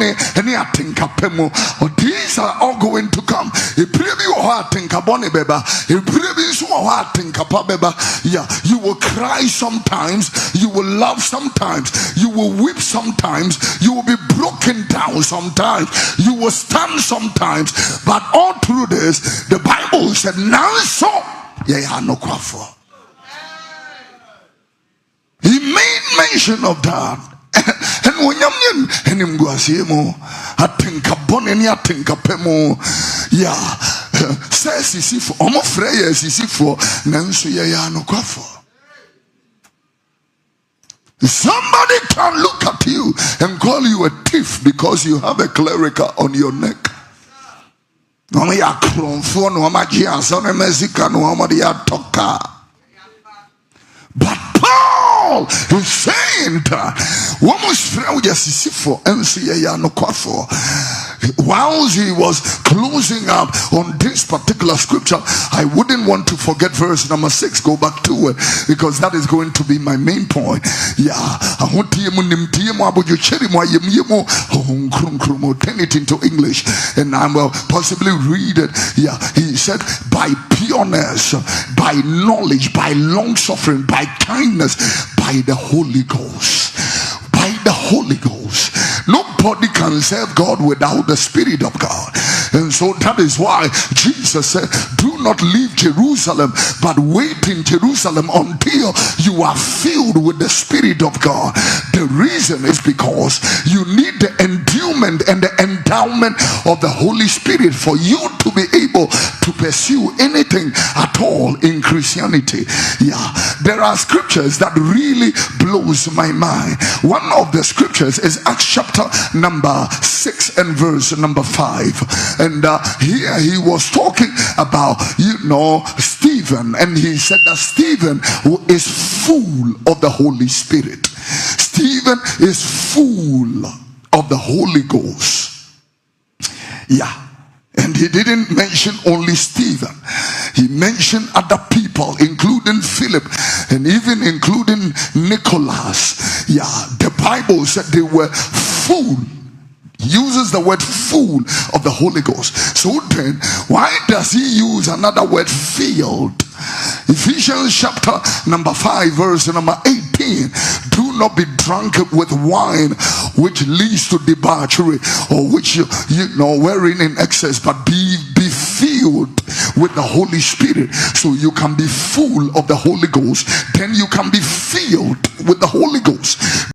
bone any Atinka pemo. These are all going to come. A preview of Atinka bone beba. A preview of Atinka pabeba. Yeah, you will cry sometimes. You will laugh sometimes. You will weep sometimes. You will be broken down sometimes. You will stand sometimes. But all through this, the Bible said, "Now so yeah, no quafo." He made mention of that. And when you and him go see mo, I think a bonny, I think a pemo, yeah, says he see for almost frayers, he see for Nancy, yeah, no quafo. Somebody can look at you and call you a thief because you have a clerical on your neck. No, me a clonfo, no, my giants, no, Mexican, no, my toka. But Paul is saying that whilst he was closing up on this particular scripture, I wouldn't want to forget verse number 6. Go back to it because that is going to be my main point. Yeah, I want to turn it into English and I will possibly read it. Yeah, he said, by pureness, by knowledge, by long suffering, by kindness, by the Holy Ghost. By the Holy Ghost. Nobody can serve God without the Spirit of God. And so that is why Jesus said, do not leave Jerusalem, but wait in Jerusalem until you are filled with the Spirit of God. The reason is because you need the endowment and the endowment of the Holy Spirit for you to be able to pursue anything at all in Christianity. Yeah, there are scriptures that really blows my mind. One of the scriptures is Acts chapter number 6 and verse number 5. And here he was talking about, Stephen, and he said that Stephen is full of the Holy Spirit. Stephen is full of the Holy Ghost. Yeah. And he didn't mention only Stephen. He mentioned other people, including Philip and even including Nicholas. Yeah, the Bible said they were full. Uses the word full of the Holy Ghost. So then, why does he use another word filled? Ephesians chapter number 5 verse number 18. Do not be drunk with wine which leads to debauchery, or which wherein in excess, but be filled with the Holy Spirit. So you can be full of the Holy Ghost, then you can be filled with the Holy Ghost.